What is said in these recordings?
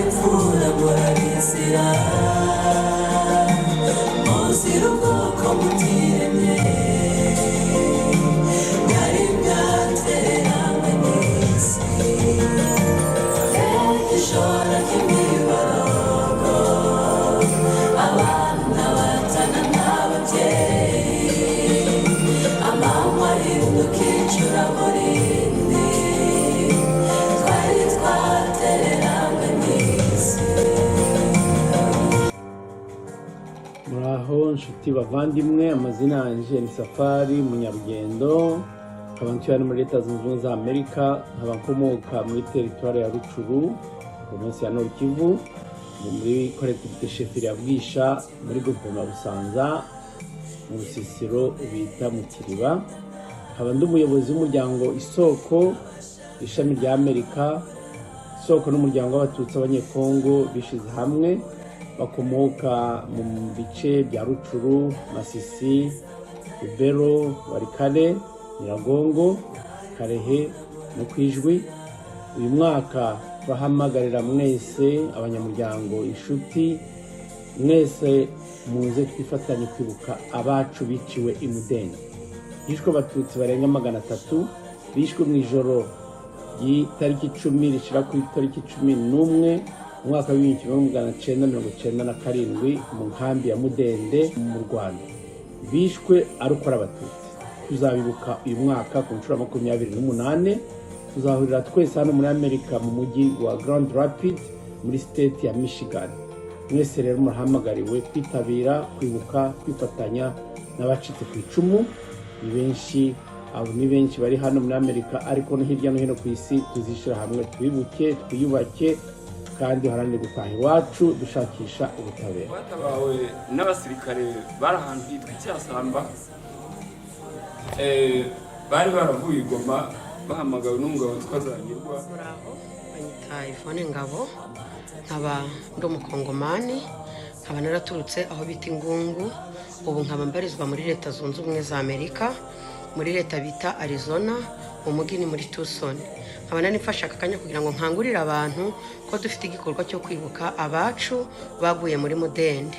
mfura murabizira muzira ubwoko mutiremye mwari mwatereranywe n'isi igishora cy'imiborogo abana batana n'ababyeyi amanywa ahinduka icuraburindi twari twatereranywe n'isi. muraho nshuti bavandimwe, amazina yanjye ni Safari Munyarugendo, nkaba ntuye hano muri Leta Zunze Ubumwe za Amerika, nkaba nkomoka muri teritwari ya Rucuru, provinsi ya Nord Kivu, muri collectivité chefferie ya Bwisha, muri groupement Busanza, mu rusisiro bita mu Kiriba. Nkaba ndi umuyobozi w'umuryango Isoko, ishami rya Amerika. Isoko n'umuryango w'abatutsi abanyekongo bishize hamwe, bakomoka mu bice bya Rucuru, Masisi, Rubero, Warikale, Nyiragongo, Karehe no Kwijwi. Uyu mwaka bahamagarira mwese abanyamuryango, inshuti mwese, muze twifatanye kwibuka abacu biciwe i Mudende. Hishwe abatutsi barenga 300 bishwe mu ijoro y'itariki 10 rishira ku itariki 11 umwaka w'1997 mu nkambi ya Mudende mu Rwanda. Bishwe arukora abatutsi. Tuzabibuka uyu mwaka ku nshuro 28. Tuzahurira twese hano muri Amerika mu mujyi wa Grand Rapids muri state ya Michigan. Mwese rero murahamagariwe kwitabira, kwibuka, kwifatanya n'abacitse ku icumu. Ni benshi bari hano muri Amerika, ariko no hirya no hino ku isi. Tuzishira hamwe twibuke, twiyubake kandi haranire gutaha iwacu dushakisha ubutabera. Batabawe n'abasirikare bari ahantu hitwa Icyasamba, bari baravuye i Goma bahamagawe n'umugabo twazanyirwa. Muraho, banyita Yvonne Ngabo, nkaba ndi umukongomani, nkaba naraturutse aho bita Ingungu, ubu nkaba mbarizwa muri Leta Zunze Ubumwe za Amerika, muri leta bita Arizona, mu mujyi ni muri Tucson. Nkaba nanifasha akanya kugira ngo nkangurire abantu ko dufite igikorwa cyo kwibuka abacu baguye muri Mudende.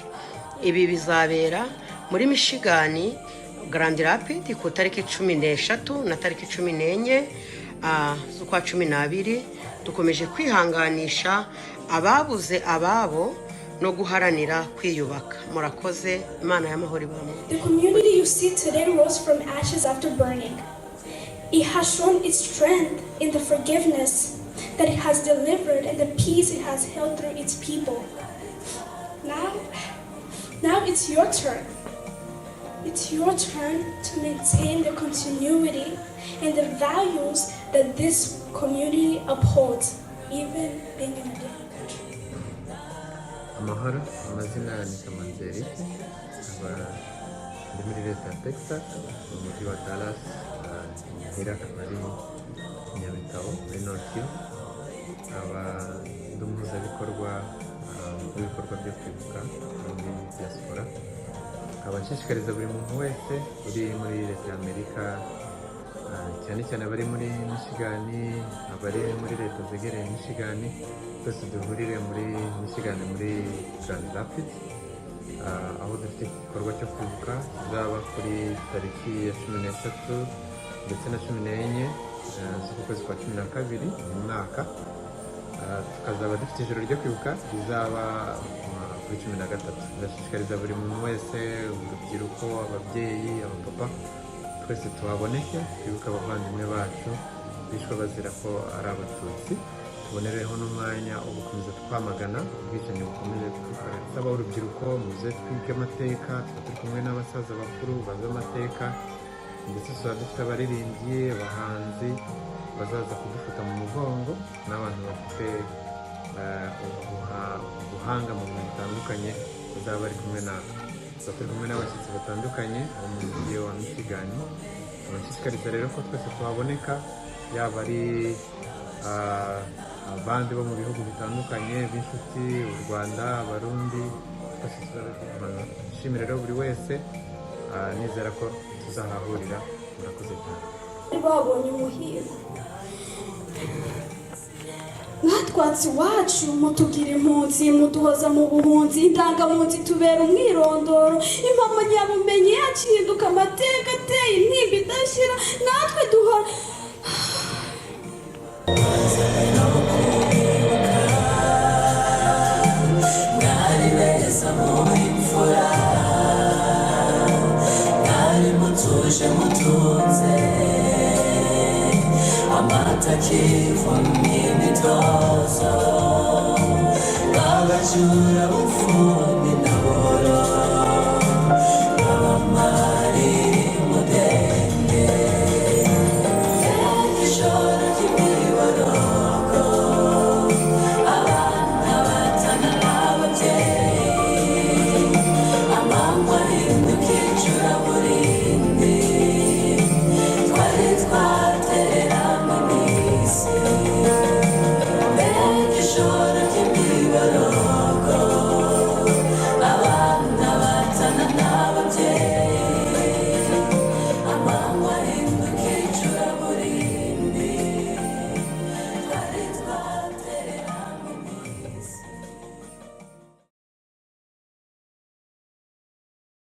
Ibi bizabera muri Michigan, Grand Rapids ku tariki 13 na tariki 14 z'ukwa 12. Dukomeje kwihanganisha ababuze ababo no guharanira kwiyubaka. Murakoze, Imana y'amahoro ibamwe. The community you see today rose from ashes after burning. It has shown its strength in the forgiveness that it has delivered and the peace it has held through its people. Now it's your turn. It's your turn to maintain the continuity and the values that this community upholds, even being in a different country. Amahoro, amazina ni Kamanzeri, ndi muri leta ya Texas, mu mujyi wa Dallas, nkera akabari Nyabitabo muri North Kivu. Ndi umuhuzabikorwa w'ibikorwa byo kwibuka muri diaspora. Nshishikariza buri muntu wese uri muri leta ya Amerika, cyane cyane abari muri Michigan, abari muri leta zegereye Michigan, twese duhurire muri Michigan muri Grand Rapids, aho dufite igikorwa cyo kwibuka kizaba kuri tariki ya 13 ndetse na 14 z'ukwezi kwa 12 mu mwaka. Tukazaba dufite ijoro ryo kwibuka rizaba kuri 13. Ndashishikariza buri muntu wese, urubyiruko, ababyeyi, abapapa, twese tuhaboneke twibuka abavandimwe bacu bishwe bazira ko ari abatutsi. Tubonereho n'umwanya wo gukomeza twamagana ubwicanyi bukomeje gusaba urubyiruko, muze twige amateka, turi kumwe n'abasaza bakuru bazi amateka, ndetse tuba dufite abaririmbyi, abahanzi bazaza kudufata mu mugongo, n'abantu bafite ubuhanga mu bintu bitandukanye bazaba bari kumwe natwe. Turi kumwe n'abashyitsi batandukanye bo mu mujyi wa Michigan. Turashishikariza rero ko twese tuhaboneka, yaba ari abandi bo mu bihugu bitandukanye b'inshuti, u Rwanda, Abarundi. Nshimira rero buri wese, nizera ko tuzahahurira. Murakoze cyane. Babonye umuhigo mwatwatsi iwacu mutugira impunzi muduhoza mu buhunzi indangamunzi tubera umwirondoro impamyabumenyi yacu ihinduka amateka ateye intimba idashira natwe duhora mwari beza muri mfura mwari mutuje mutunze amata kivumye imitozo bagacura bufunze